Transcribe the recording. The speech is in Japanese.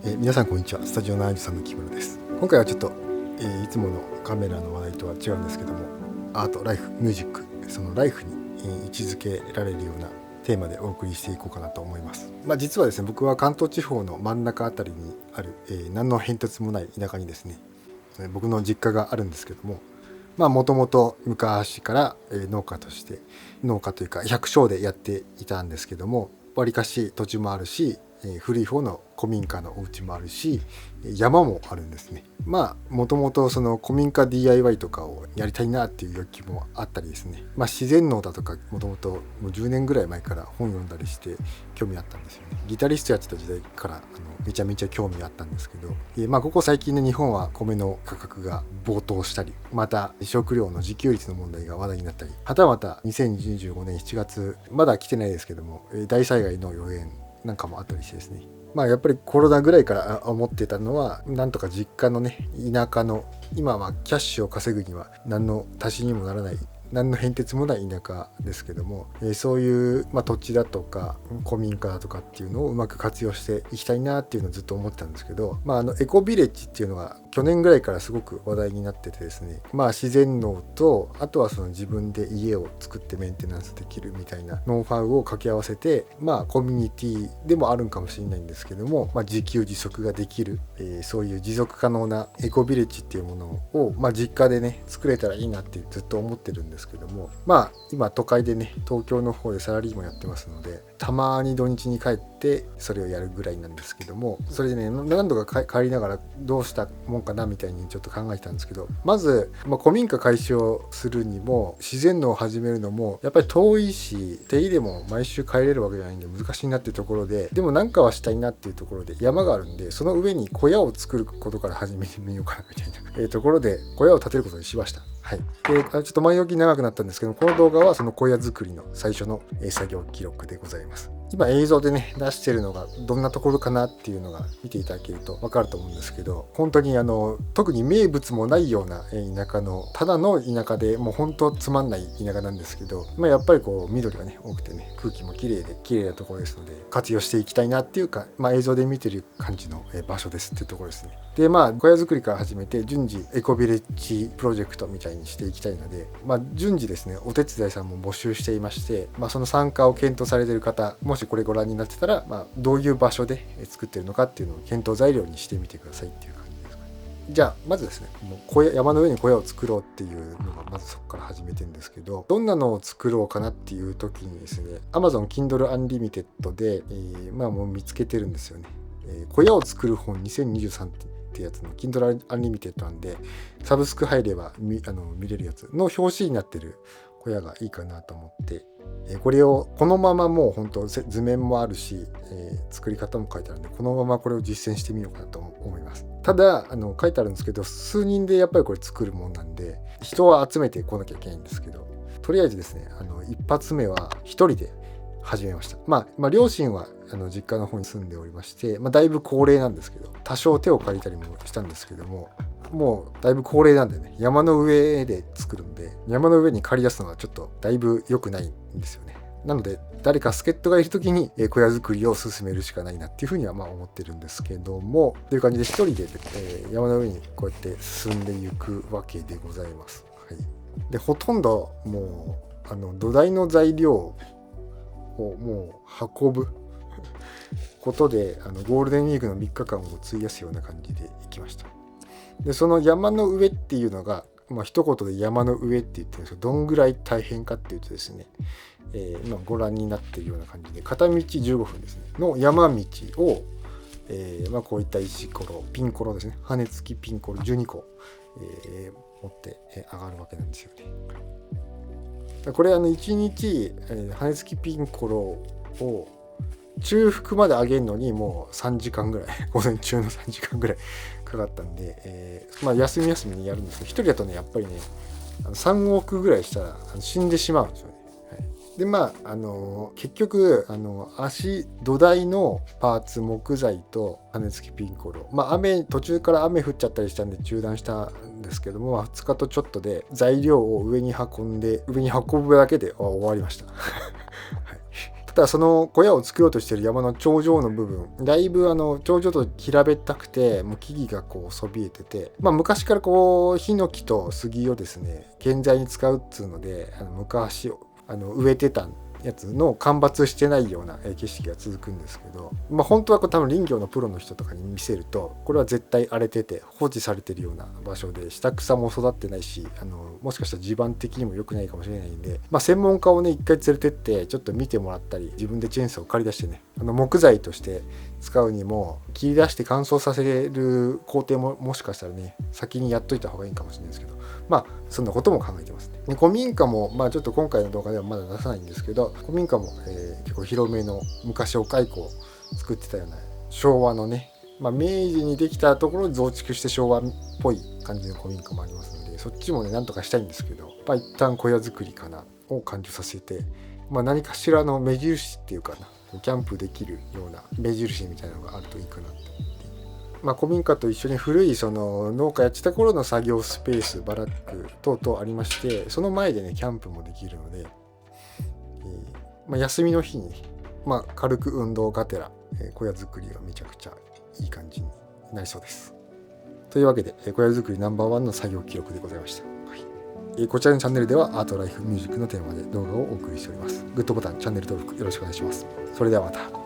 皆さんこんにちは。スタジオのアイジさんの木村です。今回はちょっと、いつものカメラの話題とは違うんですけども、アート、ライフ、ミュージック、そのライフに、位置づけられるようなテーマでお送りしていこうかなと思います。実はですね、僕は関東地方の真ん中あたりにある、何の変哲もない田舎にですね、僕の実家があるんですけども、もともと昔から、農家として農家というか百姓でやっていたんですけども、わりかし土地もあるし、古い方の古民家のお家もあるし、山もあるんですね。もともとその古民家 DIY とかをやりたいなっていう欲求もあったりですね、自然農だとかもともともう10年ぐらい前から本読んだりして興味あったんですよね。ギタリストやってた時代からめちゃめちゃ興味あったんですけど、ここ最近の日本は米の価格が暴騰したり、また食料の自給率の問題が話題になったり、はたまた2025年7月まだ来てないですけども、大災害の予言なんかもあったりしてですね、やっぱりコロナぐらいから思ってたのは、なんとか実家のね、田舎の今はキャッシュを稼ぐには何の足しにもならない、何の変哲もない田舎ですけども、そういう、土地だとか古民家だとかっていうのをうまく活用していきたいなっていうのをずっと思ってたんですけど、エコビレッジっていうのが去年ぐらいからすごく話題になっててですね、自然農と、あとはその自分で家を作ってメンテナンスできるみたいなノウハウを掛け合わせて、コミュニティでもあるんかもしれないんですけども、自給自足ができる、そういう持続可能なエコビレッジっていうものを、実家でね作れたらいいなってずっと思ってるんですけども、今都会でね、東京の方でサラリーマンやってますので、たまに土日に帰ってそれをやるぐらいなんですけども、それでね、何度か帰りながらどうしたもんかなみたいにちょっと考えてたんですけど、まず、古民家解消するにも自然農を始めるのもやっぱり遠いし、手入れも毎週帰れるわけじゃないんで難しいなっていうところで、でも何かはしたいなっていうところで、山があるんでその上に小屋を作ることから始めてみようかなみたいな、ところで小屋を建てることにしました。はい。で、ちょっと前置き長くなったんですけど、この動画はその小屋作りの最初の作業記録でございます。今映像でね出してるのがどんなところかなっていうのが見ていただけると分かると思うんですけど、本当に特に名物もないような田舎のただの田舎で、もう本当つまんない田舎なんですけど、やっぱりこう緑がね多くてね、空気も綺麗で綺麗なところですので、活用していきたいなっていうか、映像で見てる感じの場所ですっていうところですね。で小屋作りから始めて順次エコビレッジプロジェクトみたいにしていきたいので、順次ですねお手伝いさんも募集していまして、その参加を検討されている方、もしこれご覧になってたら、どういう場所で作ってるのかっていうのを検討材料にしてみてくださいっていう感じですかね。じゃあまずですね、山の上に小屋を作ろうっていうのがまずそこから始めてるんですけど、どんなのを作ろうかなっていう時にですね、 Amazon Kindle Unlimited で、もう見つけてるんですよね。小屋を作る本2023ってやつの Kindle Unlimited なんで、サブスク入れば見れるやつの表紙になってる小屋がいいかなと思って、これをこのままもう本当図面もあるし、作り方も書いてあるんで、このままこれを実践してみようかなと思います。ただ書いてあるんですけど、数人でやっぱりこれ作るもんなんで、人は集めてこなきゃいけないんですけど、とりあえずですね、一発目は一人で始めました。両親は実家の方に住んでおりまして、だいぶ高齢なんですけど、多少手を借りたりもしたんですけども、もうだいぶ高齢なんでね、山の上で作るんで、山の上に借り出すのはちょっとだいぶ良くないんですよね。なので誰か助っ人がいる時に小屋作りを進めるしかないなっていうふうには思ってるんですけども、という感じで一人で、山の上にこうやって進んでいくわけでございます。はい。でほとんどもう土台の材料をもう運ぶことでゴールデンウィークの3日間を費やすような感じで行きました。でその山の上っていうのが、一言で山の上って言ってるんですけど、どんぐらい大変かっていうとですね、今ご覧になっているような感じで、片道15分ですねの山道を、こういった石ころ、ピンコロですね、羽根付きピンコロ12個、持って上がるわけなんですよね。これ1日、羽根付きピンコロを中腹まで上げるのにもう3時間ぐらい午前中の3時間ぐらいかかったんで、休み休みにやるんですけど、一人だとねやっぱりね3往復ぐらいしたら死んでしまうんですよね。はい、で結局土台のパーツ、木材と羽根付きピンコロ、途中から雨降っちゃったりしたんで中断したんですけども、2日とちょっとで材料を上に運ぶだけで終わりました。はい、ただその小屋を作ろうとしている山の頂上の部分、だいぶ頂上と平べったくて、もう木々がこうそびえてて、昔からこうヒノキと杉をですね建材に使うっつうので、昔植えてたやつの間伐してないような景色が続くんですけど、本当はこれ多分林業のプロの人とかに見せると、これは絶対荒れてて放置されてるような場所で、下草も育ってないし、もしかしたら地盤的にも良くないかもしれないんで、専門家をね一回連れてってちょっと見てもらったり、自分でチェーンソーを借り出してね、木材として使うにも切り出して乾燥させる工程ももしかしたらね先にやっといた方がいいかもしれないですけど、そんなことも考えてますね。で古民家もちょっと今回の動画ではまだ出さないんですけど、古民家も、結構広めの昔お蚕を作ってたような昭和のね、明治にできたところに増築して昭和っぽい感じの古民家もありますので、そっちもねなんとかしたいんですけど、一旦小屋作りかなを完了させて、何かしらの目印っていうかな、キャンプできるような目印みたいなのがあるといいかなって思って、古民家と一緒に古いその農家やってた頃の作業スペース、バラック等々ありまして、その前でねキャンプもできるので、休みの日に、軽く運動がてら、小屋作りはめちゃくちゃいい感じになりそうです。というわけで、小屋作りNo.1の作業記録でございました。こちらのチャンネルではアートライフミュージックのテーマで動画をお送りしております。グッドボタン、チャンネル登録よろしくお願いします。それではまた。